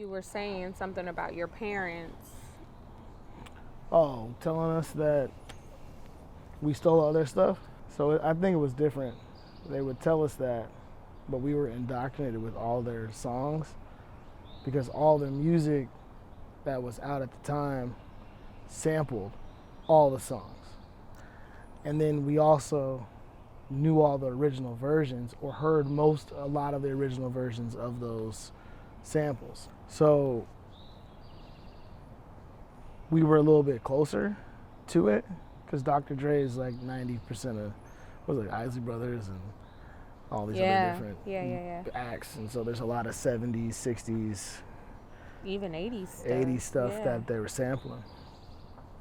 You were saying something about your parents. Oh, telling us that we stole all their stuff. So I think it was different. They would tell us that, but we were indoctrinated with all their songs because all their music that was out at the time sampled all the songs. And then we also knew all the original versions or heard a lot of the original versions of those samples. So we were a little bit closer to it because Dr. Dre is like 90% of, what was it, Isley Brothers and all these other different acts. And so there's a lot of 70s, 60s, even 80s stuff, 80s stuff that they were sampling.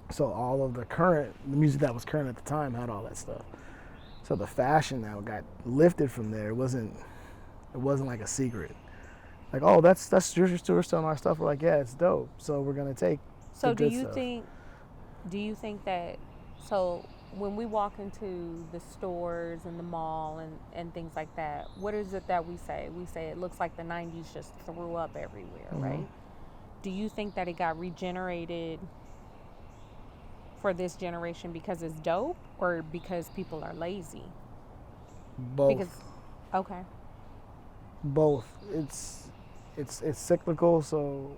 So all of the music that was current at the time had all that stuff. So the fashion that got lifted from there, it wasn't like a secret. Like, oh, that's you're still selling our stuff. We're like, yeah, it's dope. So we're gonna take. So do you think that, so when we walk into the stores and the mall and things like that, what is it that we say? We say it looks like the 90s just threw up everywhere, right? Do you think that it got regenerated for this generation because it's dope or because people are lazy? Both. Okay. Both. It's cyclical, so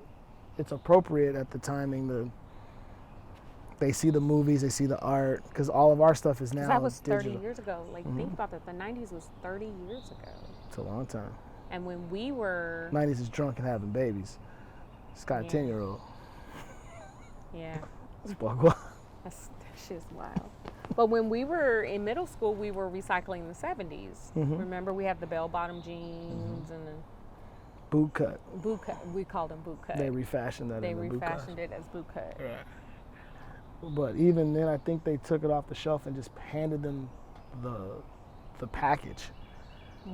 it's appropriate at the timing. They see the movies, they see the art, because all of our stuff is now that was 30 digital. years ago. Like, think about that. The 90s was 30 years ago. It's a long time. And when we were... 90s is drunk and having babies. It's got a 10-year-old. Yeah. It's wild. That shit's wild. But when we were in middle school, we were recycling the 70s. Remember, we had the bell-bottom jeans and the... Boot cut. Boot cut. We called them boot cut. They refashioned that. They refashioned it as boot cut. Right. But even then, I think they took it off the shelf and just handed them the package.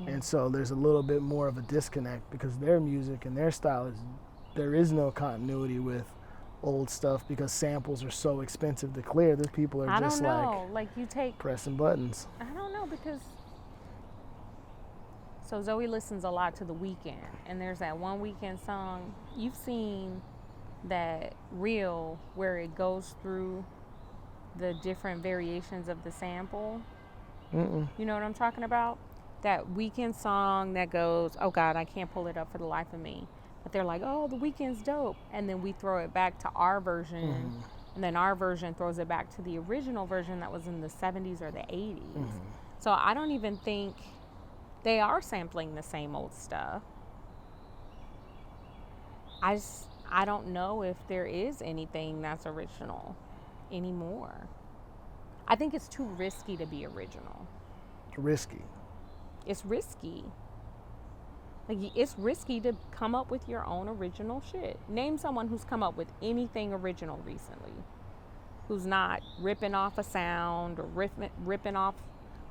And so there's a little bit more of a disconnect because their music and their style there is no continuity with old stuff because samples are so expensive to clear that people are just like you take pressing buttons. I don't know because so Zoe listens a lot to The Weeknd, and there's that one Weeknd song. You've seen that reel where it goes through the different variations of the sample? You know what I'm talking about? That Weeknd song that goes, oh God, I can't pull it up for the life of me. But they're like, oh, The Weeknd's dope. And then we throw it back to our version. And then our version throws it back to the original version that was in the 70s or the 80s. So I don't even think they are sampling the same old stuff. I don't know if there is anything that's original anymore. I think it's too risky to be original. Risky. It's risky. Like, it's risky to come up with your own original shit. Name someone who's come up with anything original recently, who's not ripping off a sound or ripping off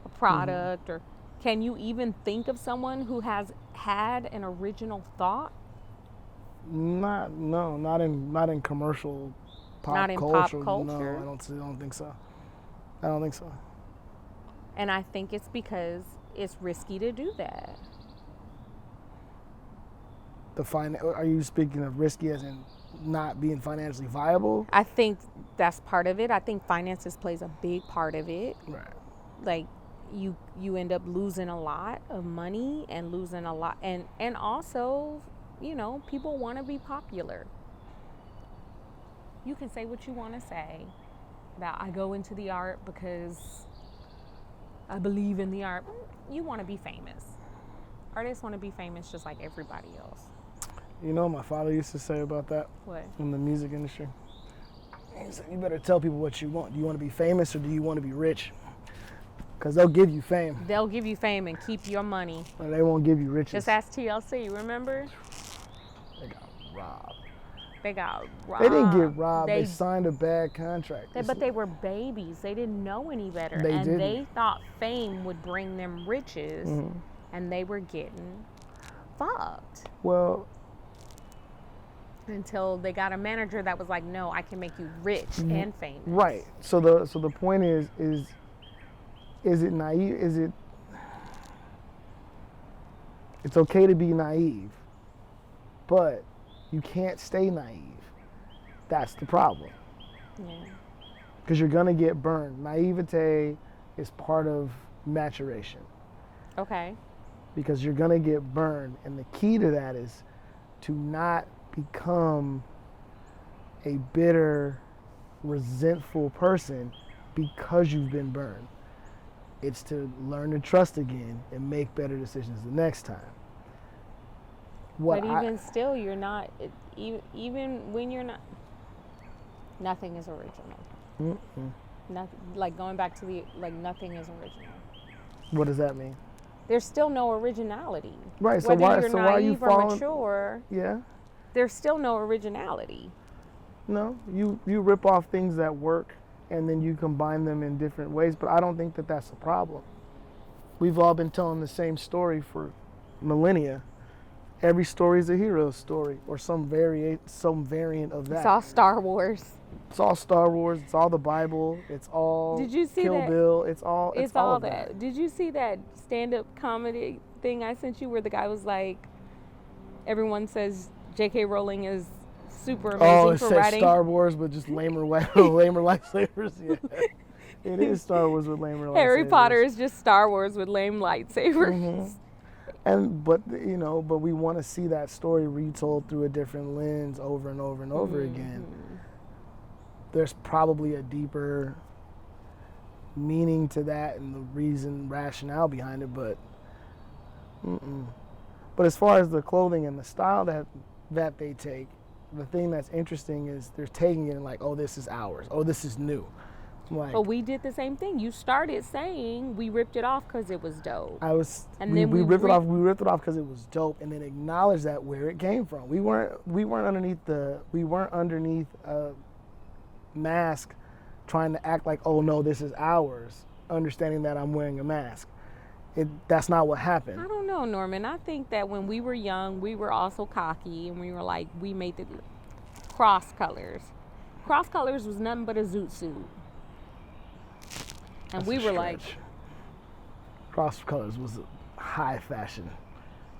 a product, or can you even think of someone who has had an original thought? Not in commercial pop culture. No, I don't think so. I don't think so. And I think it's because it's risky to do that. Are you speaking of risky as in not being financially viable? I think that's part of it. I think finances plays a big part of it. Right. Like you end up losing a lot of money and losing a lot and also, you know, people want to be popular. You can say what you want to say about I go into the art because I believe in the art. You want to be famous. Artists want to be famous just like everybody else. You know what my father used to say about that? What? In the music industry? He said, you better tell people what you want. Do you want to be famous or do you want to be rich? Because they'll give you fame. They'll give you fame and keep your money. But they won't give you riches. Just ask TLC, remember? They got robbed. They They didn't get robbed. They signed a bad contract. But they were babies. They didn't know any better. They thought fame would bring them riches, and they were getting fucked. Well, until they got a manager that was like, no, I can make you rich and famous. Right. So the point is it naive? It's okay to be naive, but You can't stay naive. That's the problem. Yeah. Because you're going to get burned. Naivete is part of maturation. Okay. Because you're going to get burned. And the key to that is to not become a bitter, resentful person because you've been burned. It's to learn to trust again and make better decisions the next time. But even still, you're not, even when you're not, nothing is original. Nothing, like going back to nothing is original. What does that mean? There's still no originality. Right, so whether why, you're so naive why are you or following? mature, Yeah. there's still no originality. No, you rip off things that work and then you combine them in different ways, but I don't think that that's a problem. We've all been telling the same story for millennia. Every story is a hero story or some variant of that. It's all Star Wars. It's all Star Wars. It's all the Bible. It's all Did you see Kill that? Bill. It's all all of that. Did you see that stand-up comedy thing I sent you where the guy was like, everyone says J.K. Rowling is super amazing for writing. Star Wars, but just lamer lightsabers. Yeah, it is Star Wars with lamer lightsabers. Harry Potter is just Star Wars with lame lightsabers. But we want to see that story retold through a different lens over and over and over again. There's probably a deeper meaning to that and the rationale behind it, but as far as the clothing and the style that they take, the thing that's interesting is they're taking it and like, oh, this is ours. Oh, this is new. Like, but we did the same thing. You started saying we ripped it off because it was dope. We ripped it off. We ripped it off because it was dope, and then acknowledged that where it came from. We weren't underneath a mask, trying to act like, oh no, this is ours. Understanding that I'm wearing a mask. That's not what happened. I don't know, Norman. I think that when we were young, we were also cocky, and we were like, we made the cross colors. Cross colors was nothing but a zoot suit. And That's we a were stretch. like, cross colors was high fashion,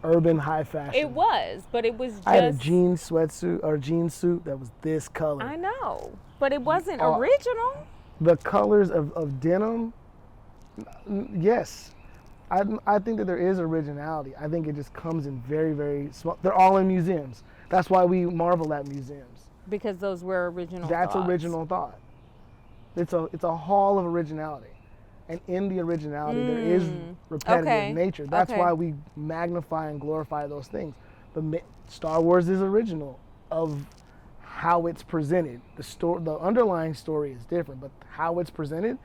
urban high fashion. It was, but it was just. I had a jean sweatsuit or jean suit that was this color. I know, but it wasn't original. The colors of denim, yes. I think that there is originality. I think it just comes in very, very small. They're all in museums. That's why we marvel at museums. Because those were original That's thoughts. original thought. It's a hall of originality. And in the originality, there is repetitive nature. That's why we magnify and glorify those things. But Star Wars is original of how it's presented. The underlying story is different, but how it's presented,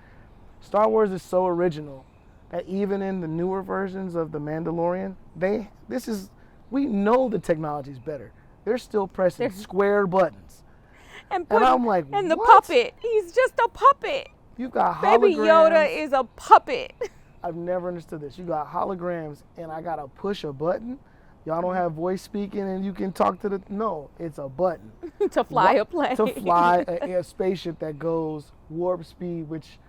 Star Wars is so original that even in the newer versions of The Mandalorian, we know the technology's better. They're still pressing square buttons. And I'm like, and the what? puppet, he's just a puppet. You've got holograms. Baby Yoda is a puppet. I've never understood this. You got holograms and I gotta push a button. Y'all don't have voice speaking and you can talk to no, it's a button. To fly a plane. To fly a spaceship that goes warp speed, which